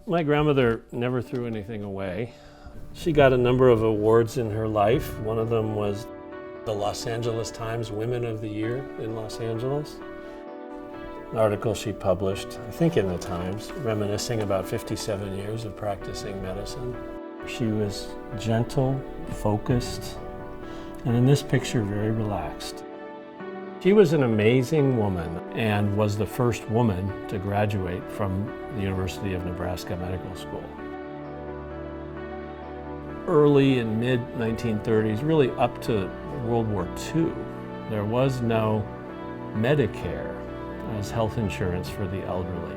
My grandmother never threw anything away. She got a number of awards in her life. One of them was the Los Angeles Times Women of the Year in Los Angeles. An article she published, I think in the Times, reminiscing about 57 years of practicing medicine. She was gentle, focused, and in this picture, very relaxed. She was an amazing woman and was the first woman to graduate from the University of Nebraska Medical School. Early and mid-1930s, really up to World War II, there was no Medicare as health insurance for the elderly.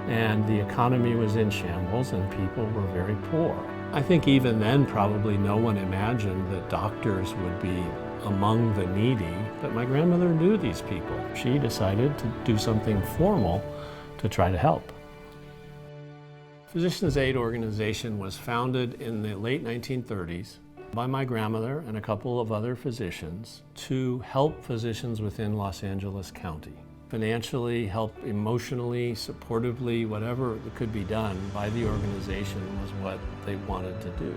And the economy was in shambles and people were very poor. I think even then probably no one imagined that doctors would be among the needy, but my grandmother knew these people. She decided to do something formal to try to help. Physicians Aid organization was founded in the late 1930s by my grandmother and a couple of other physicians to help physicians within Los Angeles County. Financially, help emotionally, supportively, whatever could be done by the organization was what they wanted to do.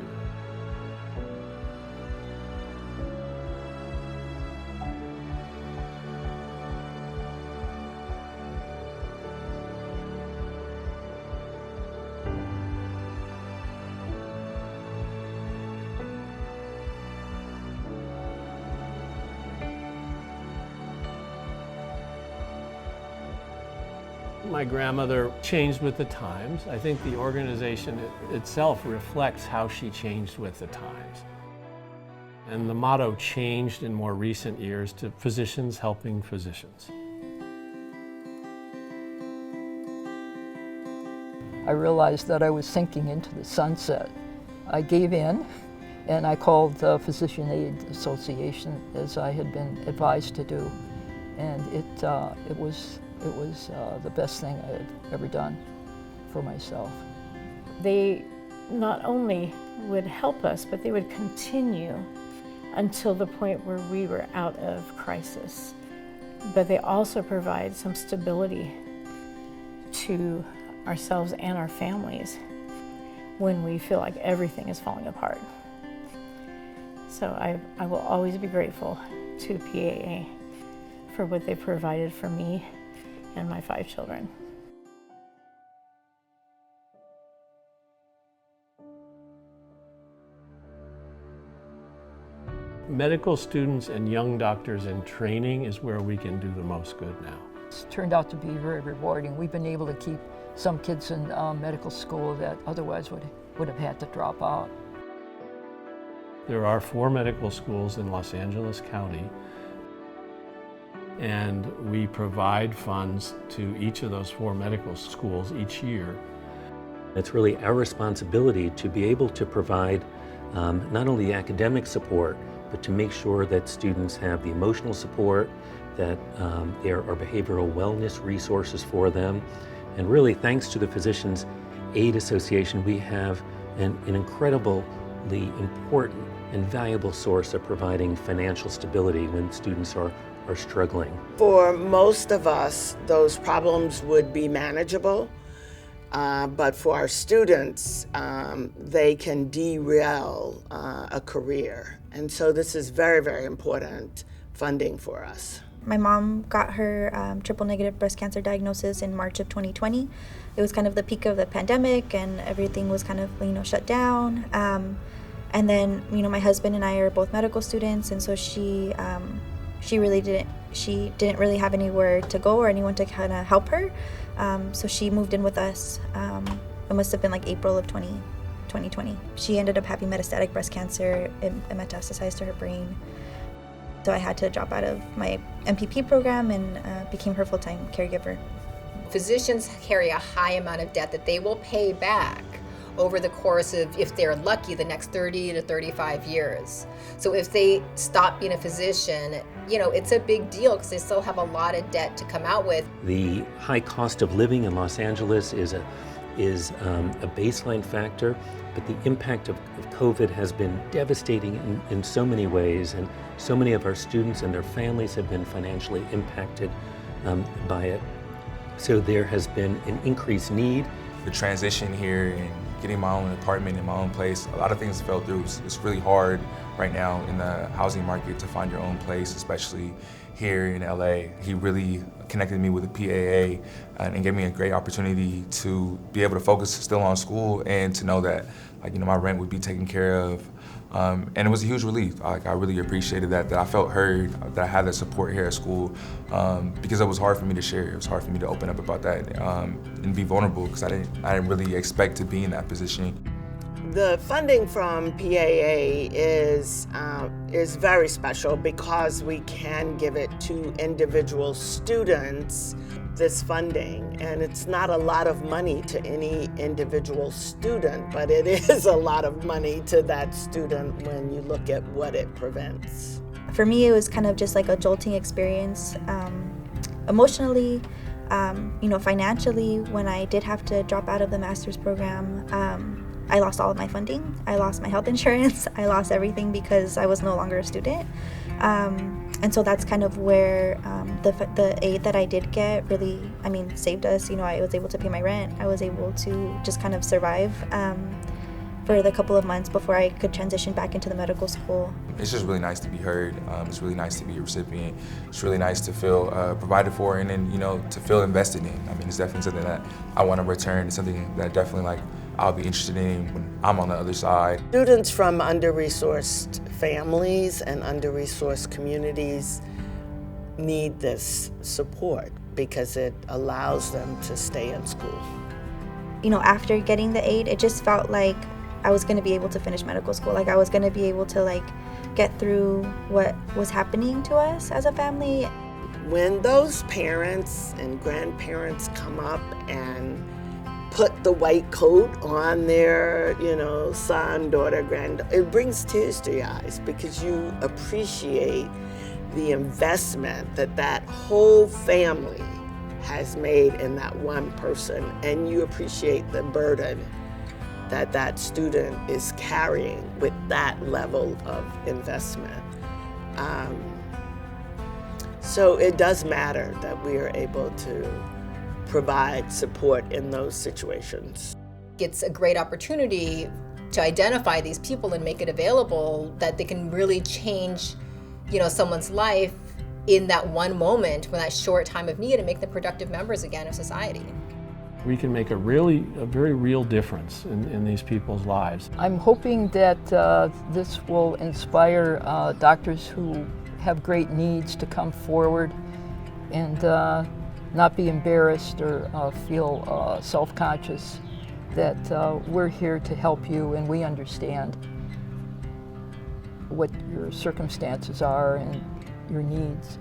My grandmother changed with the times. I think the organization itself reflects how she changed with the times. And the motto changed in more recent years to physicians helping physicians. I realized that I was sinking into the sunset. I gave in and I called the Physician Aid Association as I had been advised to do. And it was the best thing I had ever done for myself. They not only would help us, but they would continue until the point where we were out of crisis. But they also provide some stability to ourselves and our families when we feel like everything is falling apart. So I will always be grateful to PAA for what they provided for me and my 5 children. Medical students and young doctors in training is where we can do the most good now. It's turned out to be very rewarding. We've been able to keep some kids in medical school that otherwise would have had to drop out. There are 4 medical schools in Los Angeles County, and we provide funds to each of those 4 medical schools each year. It's really our responsibility to be able to provide not only academic support, but to make sure that students have the emotional support, that there are behavioral wellness resources for them. And really, thanks to the Physicians Aid Association, we have an incredibly important and valuable source of providing financial stability when students are struggling. For most of us, those problems would be manageable, but for our students, they can derail a career. And so this is very, very important funding for us. My mom got her triple negative breast cancer diagnosis in March of 2020. It was kind of the peak of the pandemic and everything was kind of, shut down. And then, my husband and I are both medical students, and so she didn't really have anywhere to go or anyone to kind of help her. So she moved in with us. It must have been like April of 2020. She ended up having metastatic breast cancer. It metastasized to her brain. So I had to drop out of my MPP program and became her full-time caregiver. Physicians carry a high amount of debt that they will pay back over the course of, if they're lucky, the next 30 to 35 years. So if they stop being a physician, it's a big deal because they still have a lot of debt to come out with. The high cost of living in Los Angeles is a baseline factor, but the impact of COVID has been devastating in so many ways, and so many of our students and their families have been financially impacted by it. So there has been an increased need the transition here and getting my own apartment in my own place, a lot of things fell through. It's really hard right now in the housing market to find your own place, especially here in LA. He really connected me with the PAA and gave me a great opportunity to be able to focus still on school and to know that, like, you know, my rent would be taken care of. And it was a huge relief. Like, I really appreciated that I felt heard, that I had that support here at school, because it was hard for me to share. It was hard for me to open up about that and be vulnerable, because I didn't really expect to be in that position. The funding from PAA is very special because we can give it to individual students, this funding, and it's not a lot of money to any individual student, but it is a lot of money to that student when you look at what it prevents. For me, it was kind of just like a jolting experience, emotionally, financially. When I did have to drop out of the master's program, I lost all of my funding. I lost my health insurance. I lost everything because I was no longer a student. And so that's kind of where the aid that I did get really, saved us. I was able to pay my rent. I was able to just kind of survive for the couple of months before I could transition back into the medical school. It's just really nice to be heard. It's really nice to be a recipient. It's really nice to feel provided for, and then, to feel invested in. It's definitely something that I want to return. It's something that definitely I'll be interested in when I'm on the other side. Students from under-resourced families and under-resourced communities need this support because it allows them to stay in school. After getting the aid, it just felt like I was going to be able to finish medical school. Like I was going to be able to get through what was happening to us as a family. When those parents and grandparents come up and put the white coat on their, son, daughter, granddaughter, it brings tears to your eyes because you appreciate the investment that whole family has made in that one person, and you appreciate the burden that student is carrying with that level of investment. So it does matter that we are able to provide support in those situations. It's a great opportunity to identify these people and make it available that they can really change, someone's life in that one moment, when that short time of need, and make them productive members again of society. We can make a very real difference in these people's lives. I'm hoping that this will inspire doctors who have great needs to come forward and not be embarrassed or feel self-conscious, that we're here to help you and we understand what your circumstances are and your needs.